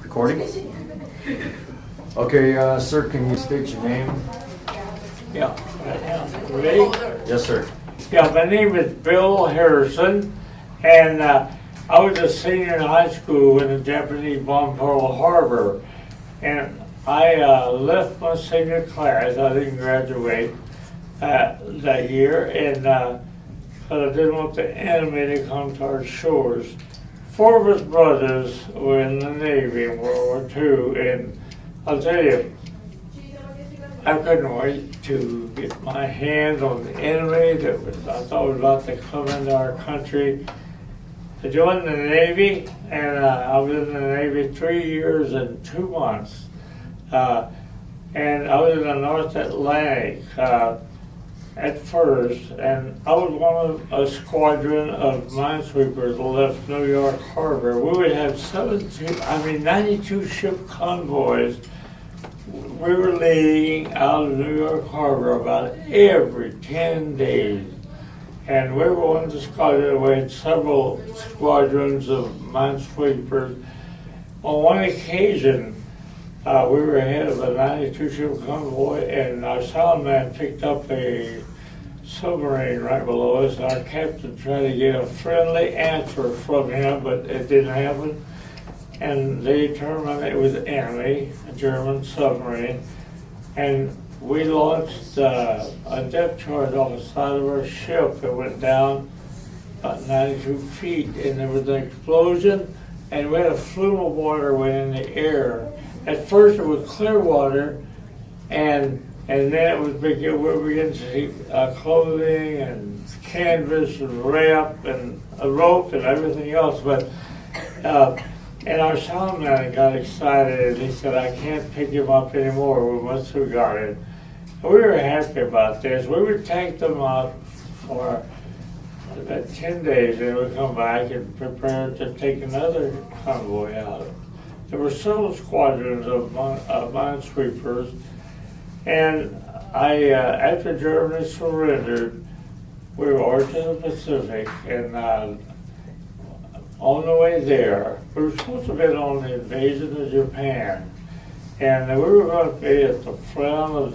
Recording? Okay, sir, can you state your name? Yeah. Ready? Yes, sir. Yeah, my name is Bill Harrison, and I was a senior in high school when the Japanese bombed Pearl Harbor. And I left my senior class. I didn't graduate that year, and but I didn't want the enemy to come to our shores. Four of his brothers were in the Navy in World War II, and I'll tell you, I couldn't wait to get my hands on the enemy that I thought was about to come into our country. I joined the Navy, and I was in the Navy 3 years and 2 months. And I was in the North Atlantic at first, and I was one of a squadron of minesweepers that left New York Harbor. We would have 92 ship convoys. We were leaving out of New York Harbor about every 10 days. And we were one of the squadrons. We had several squadrons of minesweepers. On one occasion, we were ahead of a 92 ship convoy, and our sound man picked up a submarine right below us. Our captain tried to get a friendly answer from him, but it didn't happen. And they determined it was the enemy, a German submarine. And we launched a depth charge off the side of our ship. It went down about 92 feet, and there was an explosion, and we had a flume of water went in the air. At first it was clear water, and then it was we began to see clothing and canvas and wrap and a rope and everything else. But and our sound man got excited, and he said, "I can't pick him up anymore. We must have got it." And we were happy about this. We would take them out for about 10 days, and we'd come back and prepare to take another convoy out. There were several squadrons of minesweepers, and after Germany surrendered, we were over to the Pacific, and on the way there, we were supposed to be on the invasion of Japan, and we were going to be at the front of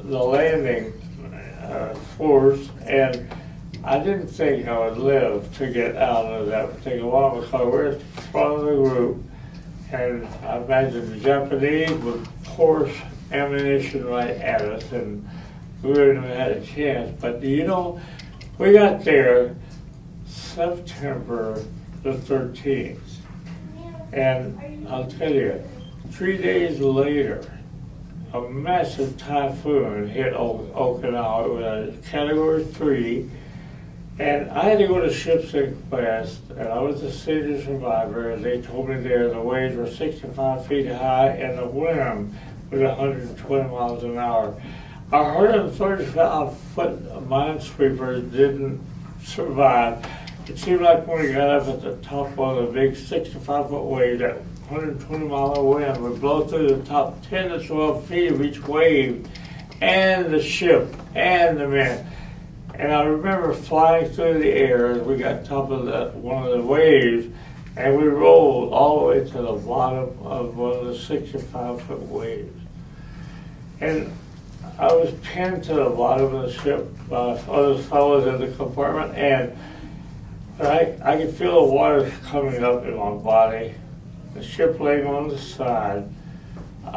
the landing force, and I didn't think I would live to get out of that particular one because we're at the front of the group, and I imagine the Japanese would pour ammunition right at us, and we wouldn't have had a chance. But you know, we got there September the 13th, and I'll tell you, 3 days later, a massive typhoon hit Okinawa. It was a Category 3, and I had to go to ship's inquest, and I was a senior survivor, and they told me there the waves were 65 feet high, and the wind was 120 miles an hour. Our 135-foot minesweepers didn't survive. It seemed like when we got up at the top of the big 65-foot wave, that 120-mile wind would blow through the top 10 to 12 feet of each wave, and the ship, and the men. And I remember flying through the air as we got top of one of the waves, and we rolled all the way to the bottom of one of the 65-foot waves. And I was pinned to the bottom of the ship by other fellows in the compartment, and I could feel the water coming up in my body. The ship laying on the side. I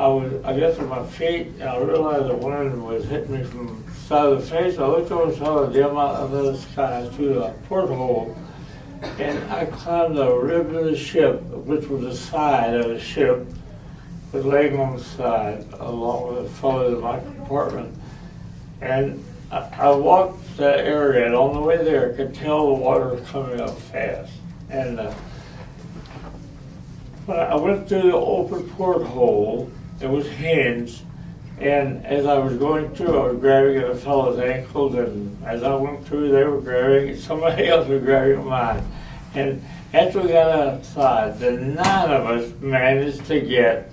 got to my feet, and I realized the wind was hitting me from the side of the face. I looked over and saw the dim out of the sky through the porthole, and I climbed the rib of the ship, which was the side of the ship, was laying on the side, along with a fellow in my compartment. And I walked that area, and on the way there, I could tell the water was coming up fast. And when I went through the open porthole, it was hinged, and as I was going through, I was grabbing at a fellow's ankles, and as I went through, they were grabbing, somebody else was grabbing mine. And after we got outside, the 9 of us managed to get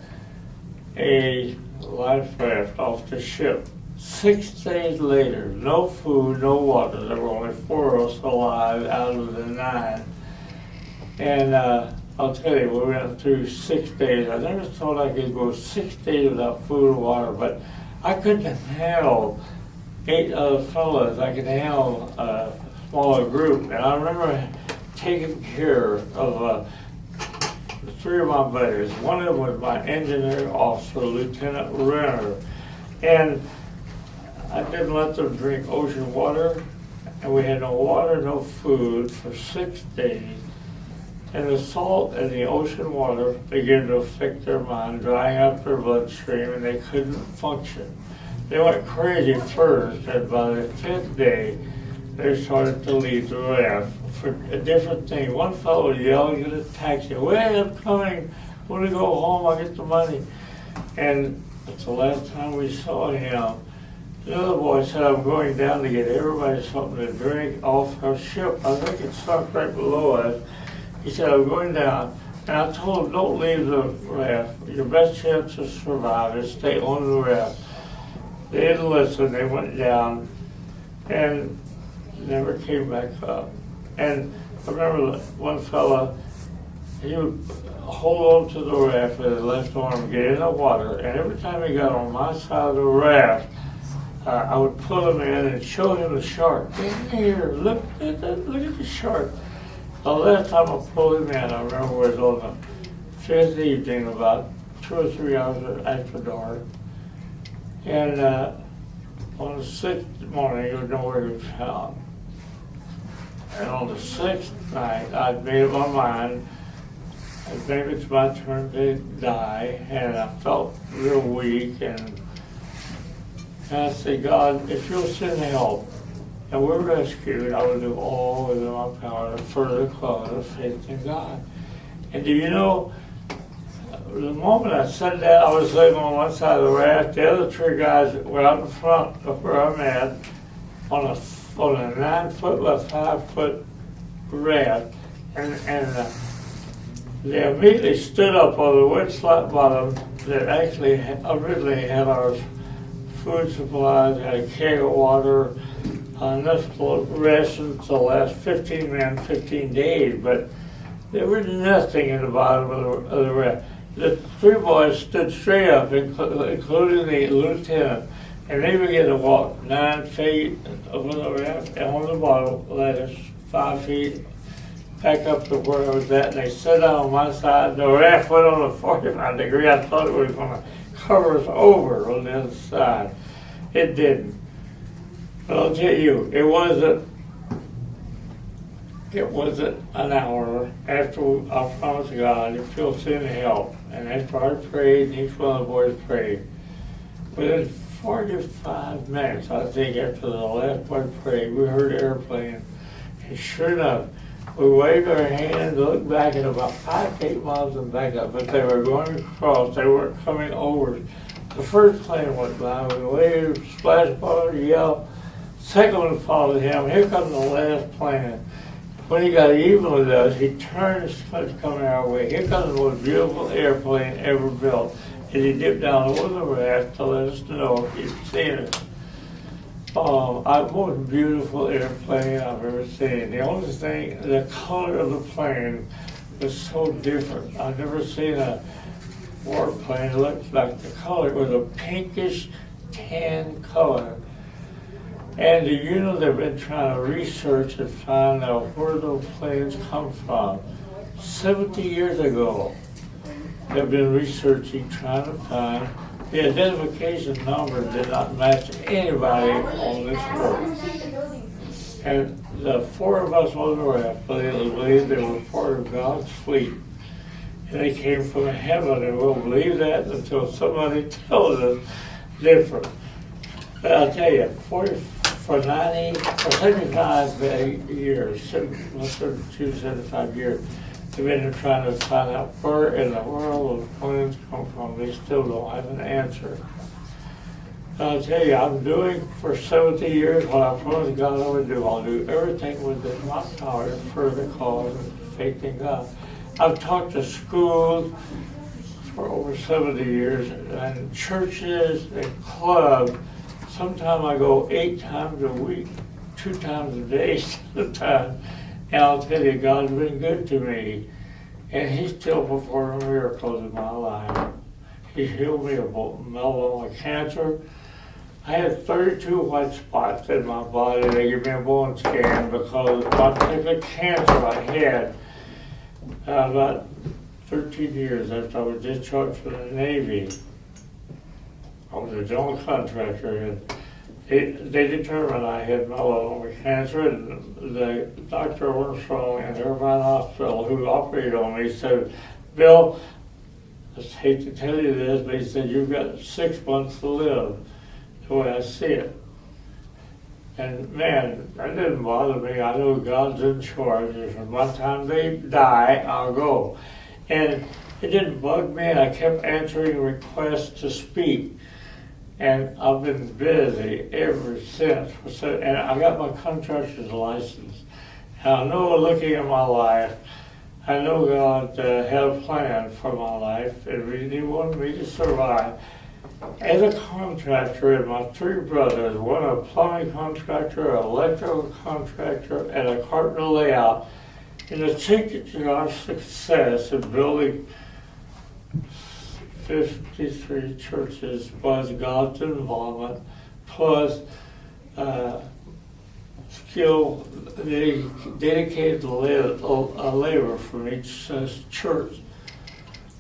a life raft off the ship. 6 days later, no food, no water. There were only 4 of us alive out of the 9. And I'll tell you, we went through 6 days. I never thought I could go 6 days without food or water, but I couldn't handle 8 other fellas. I could handle a smaller group. And I remember taking care of 3 of my buddies. One of them was my engineer officer, Lieutenant Renner. And I didn't let them drink ocean water. And we had no water, no food for 6 days. And the salt in the ocean water began to affect their mind, drying up their bloodstream, and they couldn't function. They went crazy first, and by the 5th day, they started to leave the raft for a different thing. One fellow yelled at a taxi, "Wait, I'm coming. When we go home, I'll get the money." And it's the last time we saw him. The other boy said, "I'm going down to get everybody something to drink off our ship." I think it sunk right below us. He said, "I'm going down." And I told him, "Don't leave the raft. Your best chance to survive is stay on the raft." They didn't listen. They went down and never came back up. And I remember one fella, he would hold on to the raft with his left arm, get in the water, and every time he got on my side of the raft, I would pull him in and show him the shark. "Get in here, look at the shark." The last time I pulled him in, I remember it was on the 5th evening, about 2 or 3 hours after dark. And on the 6th morning, he was nowhere to be found. And on the 6th night, I'd made up my mind, that maybe it's my turn to die, and I felt real weak, and I said, "God, if you'll send help, and we're rescued, I will do all within my power to further cause of faith in God." And do you know, the moment I said that, I was living on one side of the raft. The other 3 guys were out in front of where I'm at on a 9-foot by 5-foot raft, and they immediately stood up on the wet slot bottom that actually originally had our food supplies, had a keg of water, enough rations to last 15 men, 15 days, but there was nothing in the bottom of the raft. The 3 boys stood straight up, including the lieutenant, and they began to walk 9 feet over the raft, and on the bottom, let us 5 feet back up to where I was at, and they sat down on my side. The raft went on a 45 degree. I thought it was going to cover us over on the other side. It didn't. But I'll tell you, it wasn't an hour after I promised God, if you'll send help, and after I prayed, and each one of the boys prayed, within 45 minutes, I think, after the last boy prayed, we heard an airplane, and sure enough, we waved our hands, looked back at about 5 to 8 miles and back up, but they were going across, they weren't coming over. The first plane went by, we waved, splash water, yelled. Second one followed him. Here comes the last plane. When he got even with us, he turned and started coming our way. Here comes the most beautiful airplane ever built. And he dipped down over the raft to let us know if he'd seen it. The most beautiful airplane I've ever seen. The only thing, the color of the plane was so different. I've never seen a warplane that looked like the color. It was a pinkish tan color. And do you know they've been trying to research and find out where those planes come from? 70 years ago, they've been researching, trying to find. The identification numbers did not match anybody on this earth. And the 4 of us on the raft believed they were part of God's fleet. And they came from heaven, and we'll believe that until somebody tells us different. But I'll tell you, for 75 years, 75 years, they've been trying to find out where in the world those planes come from. They still don't have an answer. And I'll tell you, I'm doing for 70 years what I promised God I would do. I'll do everything within my power to further cause and faith in God. I've talked to schools for over 70 years, and churches and clubs. Sometimes I go 8 times a week, 2 times a day sometimes. And I'll tell you, God's been good to me. And He's still performing miracles in my life. He healed me of melanoma cancer. I had 32 white spots in my body. They gave me a bone scan because of my type of cancer I had about 13 years after I was discharged from the Navy. I was a general contractor, and they determined I had melanoma cancer, and the Dr. Armstrong in Irvine Hospital, who operated on me, said, "Bill, I just hate to tell you this, but he said, you've got 6 months to live, the way I see it." And man, that didn't bother me. I know God's in charge. If one time they die, I'll go. And it didn't bug me, and I kept answering requests to speak. And I've been busy ever since. And I got my contractor's license. And I know, looking at my life, I know God had a plan for my life, and He wanted me to survive. As a contractor, and my 3 brothers, one a plumbing contractor, an electrical contractor, and a carpenter layout, and the secret to our success in building 53 churches was God's involvement, plus skill, dedicated labor from each church.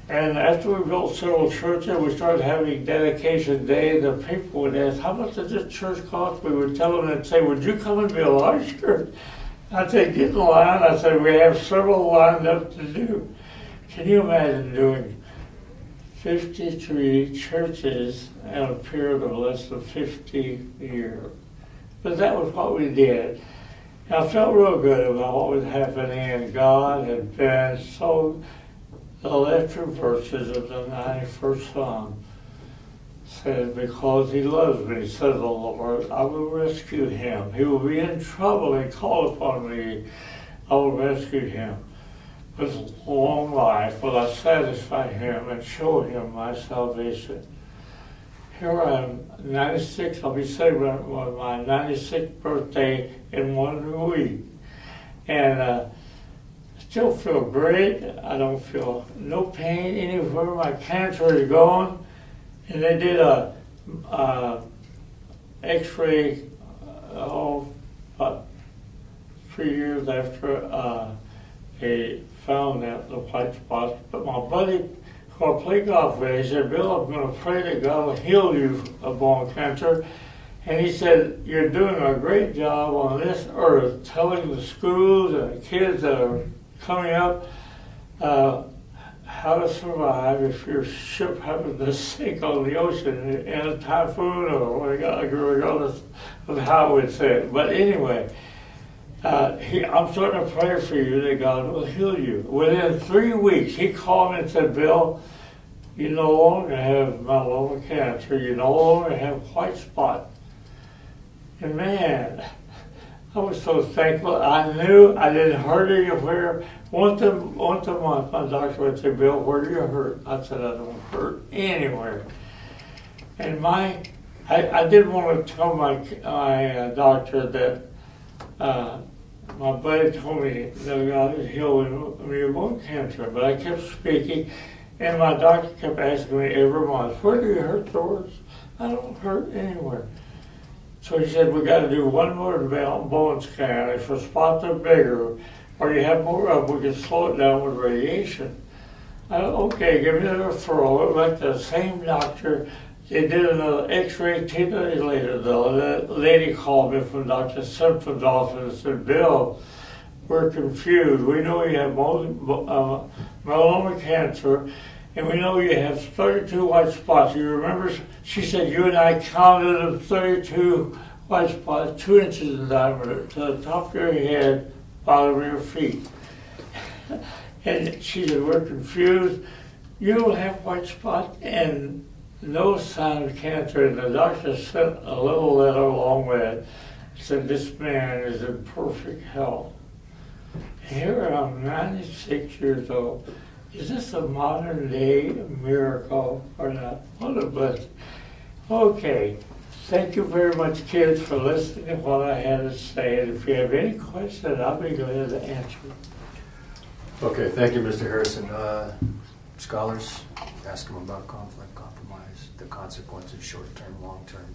And after we built several churches, we started having dedication day. The people would ask, "How much does this church cost?" We would tell them and say, "Would you come and build our church?" I'd say, "Get in line." I said, "We have several lined up to do." Can you imagine doing 53 churches in a period of less than 50 years? But that was what we did. And I felt real good about what was happening, and God had been so. The last 2 verses of the 91st Psalm said, "Because He loves me, says the Lord, I will rescue him. He will be in trouble and call upon me. I will rescue him. With a long life will I satisfy him and show him my salvation." Here I am, 96. I'll be celebrating my 96th birthday in 1 week. And still feel great. I don't feel no pain anywhere. My cancer is gone. And they did a X-ray about 3 years after they found that the white spots. But my buddy who I played golf with, he said, "Bill, I'm going to pray that God will heal you of bone cancer." And he said, "You're doing a great job on this earth telling the schools and the kids that are coming up how to survive if your ship happens to sink on the ocean in a typhoon, or regardless of how I would say it." But anyway, I'm starting to pray for you that God will heal you. Within 3 weeks, he called me and said, "Bill, you no longer have melanoma cancer. You no longer have white spot." And man, I was so thankful. I knew I didn't hurt anywhere. Once a month, my doctor would say, "Bill, where do you hurt?" I said, "I don't hurt anywhere." And I didn't want to tell my doctor that my buddy told me that God is healing me of bone cancer, but I kept speaking, and my doctor kept asking me every month, "Where do you hurt, Doris?" "I don't hurt anywhere." So he said, "We got to do one more bone scan. If the spots are bigger, or you have more of them, we can slow it down with radiation." Okay, give me the referral. It went to the same doctor. They did another X-ray 10 days later. The lady called me from Dr. Simpson's office and said, "Bill, we're confused. We know you have melanoma cancer, and we know you have 32 white spots." You remember, she said, "You and I counted them 32 white spots, 2 inches in diameter, to the top of your head, bottom of your feet." And she said, "We're confused. You don't have white spots and no sign of cancer." And the doctor sent a little letter along with it. Said, "This man is in perfect health." Here I'm 96 years old. Is this a modern day miracle or not? What a blessing. Okay, thank you very much, kids, for listening to what I had to say. And if you have any questions, I'll be glad to answer. Okay, thank you, Mr. Harrison. Scholars, ask them about conflict, compromise, the consequences, short-term, long-term.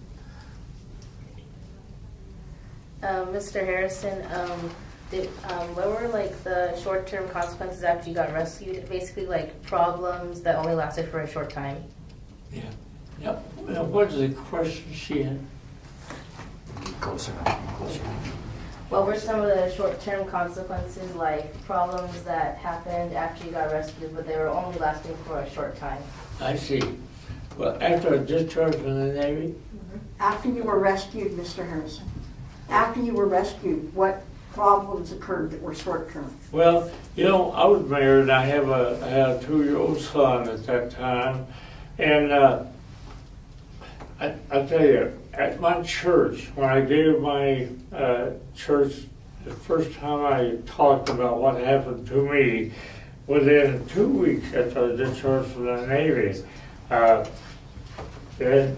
Mr. Harrison, what were like the short-term consequences after you got rescued? Basically, like problems that only lasted for a short time. Yeah. Yep. Now, what's the question she had? Closer, closer. What were some of the short-term consequences, like problems that happened after you got rescued, but they were only lasting for a short time? I see. Well, after I discharged from the Navy, After you were rescued, Mr. Harrison, after you were rescued, what problems occurred that were short-term? well, you know, I was married. I had a 2-year-old son at that time, and I tell you, at my church, when I gave my church the first time I talked about what happened to me, within 2 weeks after I discharged from the Navy, then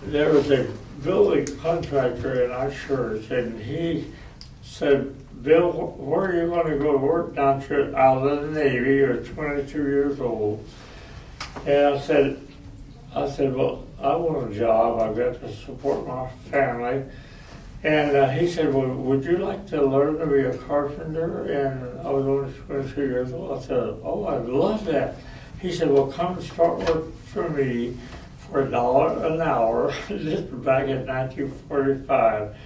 there was a building contractor in our church, and he said, Bill, where are you going to go to work down here out of the Navy? You're 22 years old. And I said, well, I want a job. I've got to support my family. And he said, well, would you like to learn to be a carpenter? And I was only 22 years old. I said, oh, I'd love that. He said, well, come and start work for me for $1 an hour. This was back in 1945.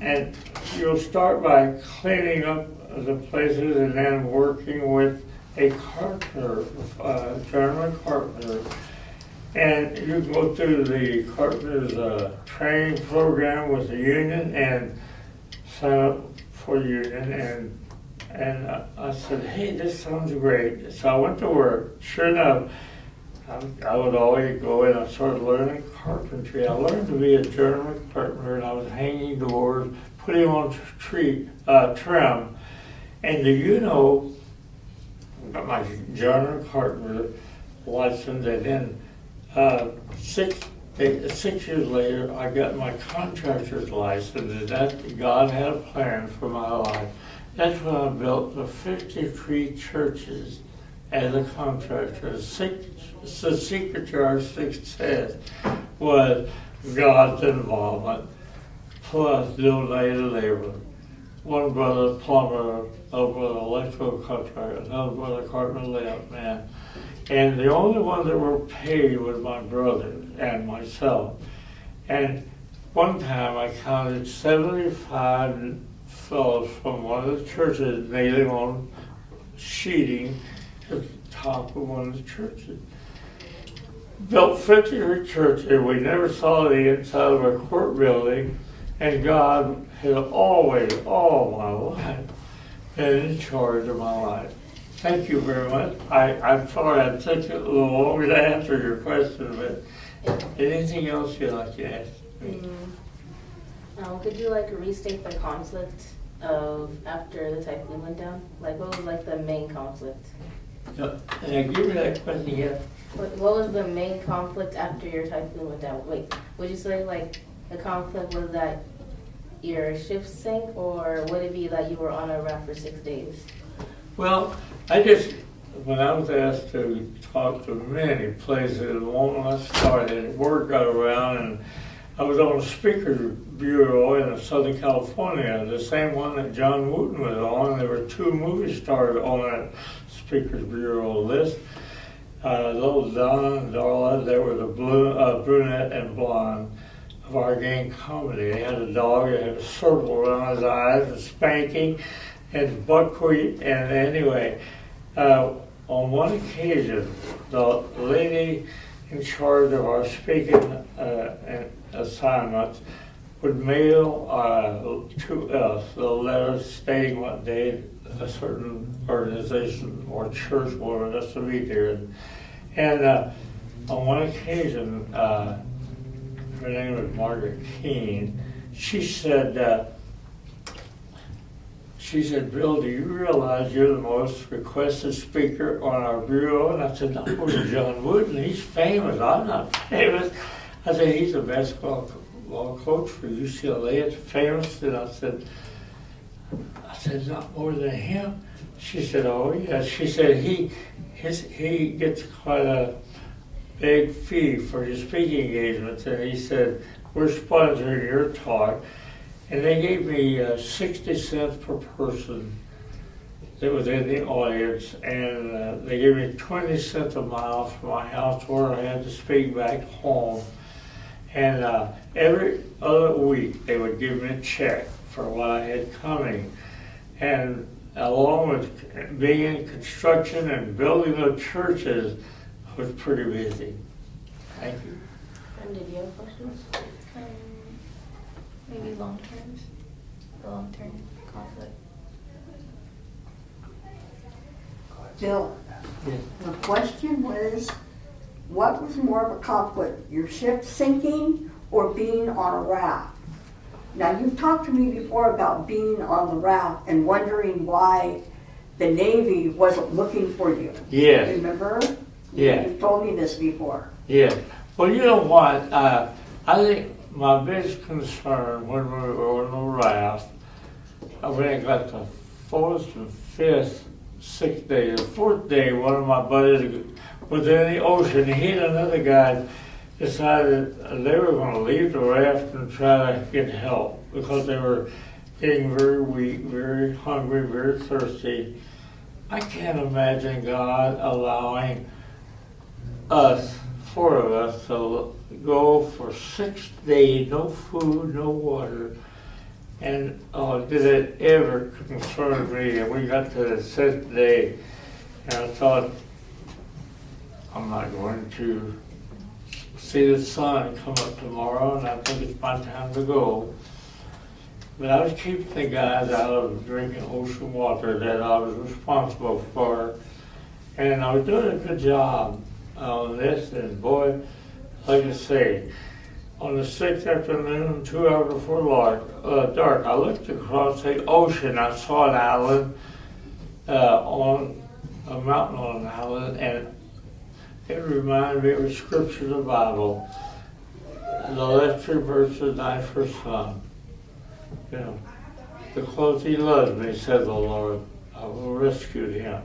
And you'll start by cleaning up the places and then working with a carpenter, German carpenter. And you can go through the carpenter's training program with the union and sign up for union. And I said, hey, this sounds great. So I went to work. Sure enough, I would always go in and start learning carpentry. I learned to be a German carpenter, and I was hanging doors, putting on trim. And do you know, I got my German carpenter license, and then 6 years later, I got my contractor's license, and that God had a plan for my life. That's when I built the 53 churches as a contractor. The secret to our success was God's involvement, plus donated labor. One brother plumber, another brother electrical contractor, another brother carpenter layout man. And the only one that were paid was my brother and myself. And one time I counted 75 fellows from one of the churches nailing on sheeting at the top of one of the churches. Built 53 churches. We never saw the inside of a court building, and God had always, all my life, been in charge of my life. Thank you very much. I'm sorry I took a little longer to answer your question, but anything else you'd like to ask me? Could you like restate the conflict of after the typhoon went down? Like what was like the main conflict? And give me that question again. What was the main conflict after your typhoon went down? Wait, would you say like the conflict was that your ship sank, or would it be that you were on a raft for 6 days? Well, when I was asked to talk to many places, the moment I started, word got around, and I was on a speaker's bureau in Southern California, the same one that John Wooten was on. There were 2 movie stars on that speaker's bureau list. Those Donna and Darla, they were the brunette and blonde of our gang comedy. They had a dog that had a circle around his eyes, a spanking, and buckwheat. And anyway, on one occasion, the lady in charge of our speaking assignments would mail to us the letter stating what day a certain organization or church wanted us to be there. And on one occasion, her name was Margaret Keene, she said, Bill, do you realize you're the most requested speaker on our bureau? And I said, no, John Wooden, he's famous. I'm not famous. I said, he's the basketball coach for UCLA. It's famous. And I said, not more than him. She said, oh yeah. She said he gets quite a big fee for his speaking engagements, and he said, we're sponsoring your talk. And they gave me 60 cents per person that was in the audience, and they gave me 20 cents a mile from my house where I had to speak back home. And every other week they would give me a check for what I had coming. And along with being in construction and building of churches, I was pretty busy. Thank you. And did you have questions? Maybe the long term conflict. Bill, Yeah. the question was, what was more of a conflict, your ship sinking or being on a raft? Now, you've talked to me before about being on the raft and wondering why the Navy wasn't looking for you. Yes. Remember? Yeah. You've told me this before. Yeah. Well, you know what? I think my biggest concern when we were on the raft, when it got the 4th and 5th, 6th day, the 4th day, one of my buddies was in the ocean. He and another guy decided they were going to leave the raft and try to get help because they were getting very weak, very hungry, very thirsty. I can't imagine God allowing us, 4 of us, to go for 6 days, no food, no water. And did it ever concern me? And we got to the 6th day, and I thought, I'm not going to see the sun come up tomorrow, and I think it's my time to go. But I was keeping the guys out of drinking ocean water that I was responsible for, and I was doing a good job on this. And boy, like I say, on the 6th afternoon, 2 hours before dark, I looked across the ocean. I saw an island on a mountain on an island, and it reminded me of a scripture in the Bible. The last 3 verses, I for son. You know, because he loves me, said the Lord, I will rescue him.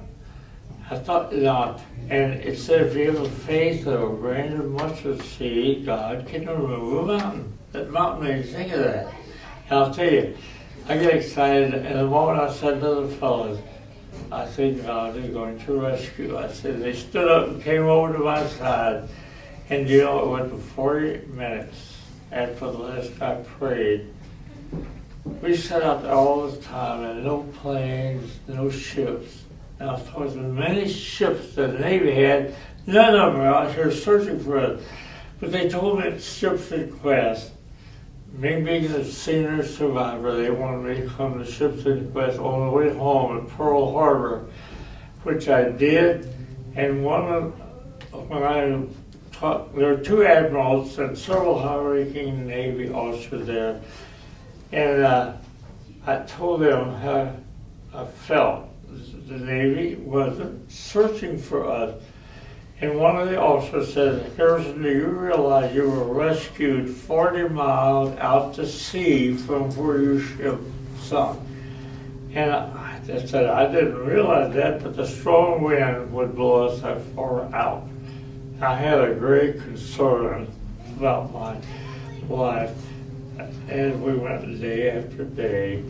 I thought, and it said if you have a faith of a grain of mustard seed, God can remove a mountain. That mountain made me think of that. And I'll tell you, I get excited, and the moment I said to the fellows, I think God is going to rescue. I said, they stood up and came over to my side, and you know, it went to 40 minutes after the last guy prayed. We sat out there all the time, and no planes, no ships. And I thought as many ships that the Navy had, none of them are out here searching for us. But they told me at ship's request, me being a senior survivor, they wanted me to come to ship's request on the way home at Pearl Harbor, which I did. And when I talked, there were 2 admirals and several high-ranking Navy officers there. And I told them how I felt. The Navy wasn't searching for us. And one of the officers said, Harrison, do you realize you were rescued 40 miles out to sea from where your ship sunk? And I just said, I didn't realize that, but the strong wind would blow us that far out. I had a great concern about my life. And we went day after day,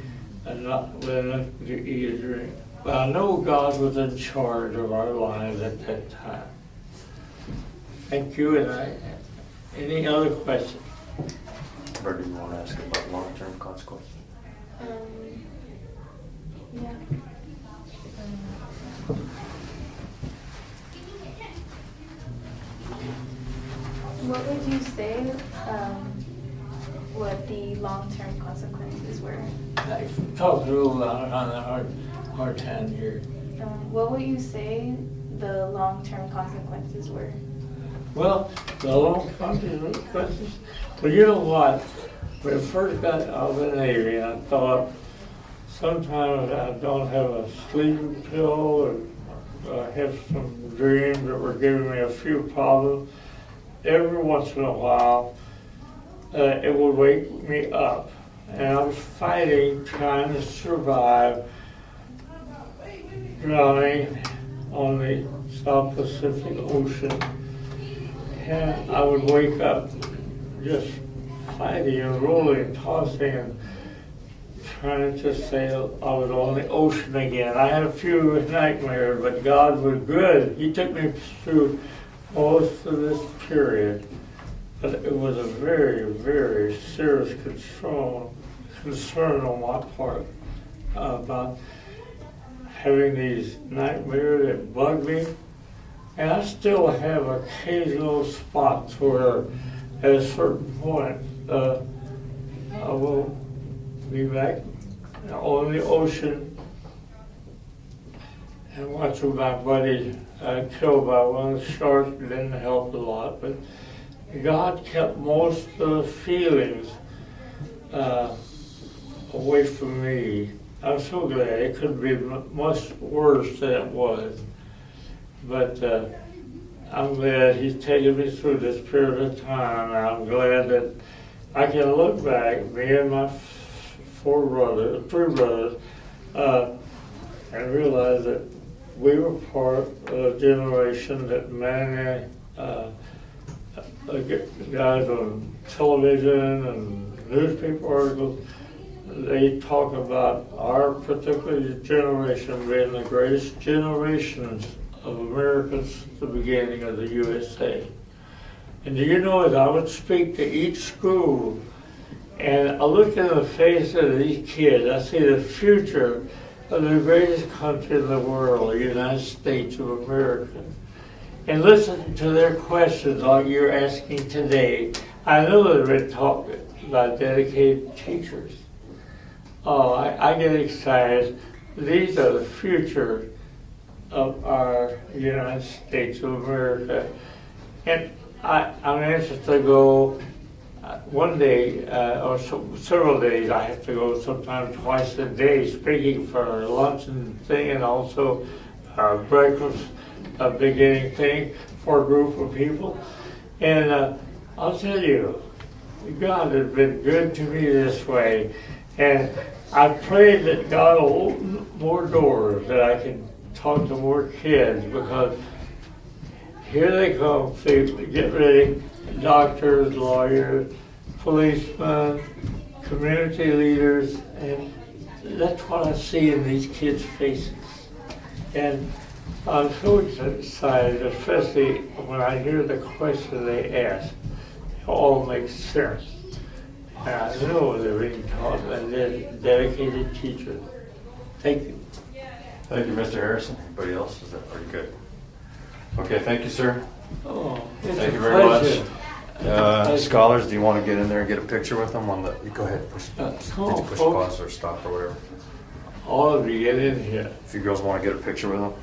and not with enough to eat or drink. But I know God was in charge of our lives at that time. Thank you, and any other questions? Or do you want to ask about long-term consequences? Yeah. What would you say what the long-term consequences were? I talked a little loud on the hard time here. What would you say the long-term consequences were? Well, the long consequences. Well, you know what? When I first got out of the Navy, I thought sometimes I don't have a sleeping pill, or I have some dreams that were giving me a few problems. Every once in a while, it would wake me up. And I was fighting, trying to survive, drowning on the South Pacific Ocean. And I would wake up just fighting and rolling, tossing, and trying to sail. I was on the ocean again. I had a few nightmares, but God was good. He took me through most of this period. But it was a very, very serious concern on my part about having these nightmares that bug me. And I still have occasional spots where at a certain point I will be back on the ocean and watching my buddy killed by one of the sharks. Didn't help a lot, but God kept most of the feelings away from me. I'm so glad. It could be much worse than it was. But I'm glad He's taken me through this period of time. And I'm glad that I can look back, me and my three brothers, and realize that we were part of a generation that many guys on television and newspaper articles, they talk about our particular generation being the greatest generations of Americans since the beginning of the USA. And do you know, as I would speak to each school, and I look in the face of these kids, I see the future of the greatest country in the world, the United States of America. And listen to their questions like you're asking today. I know they've been taught by dedicated teachers. Oh, I get excited. These are the future of our United States of America. And I'm anxious to go one day, or several days. I have to go sometimes twice a day speaking for lunch and thing, and also breakfast beginning thing for a group of people. And I'll tell you, God has been good to me this way. And I pray that God will open more doors, that I can talk to more kids, because here they come, get ready, doctors, lawyers, policemen, community leaders, and that's what I see in these kids' faces. And I'm so excited, especially when I hear the question they ask. It all makes sense. And I know they're being taught by dedicated teachers. Thank you. Thank you, Mr. Harrison. Anybody else? Are you good? Okay, thank you, sir. Oh, it's Thank a you very pleasure. much. Scholars, do you want to get in there and get a picture with them? Go ahead, push Folks, pause or stop or whatever. all of you get in here. If you girls want to get a picture with them.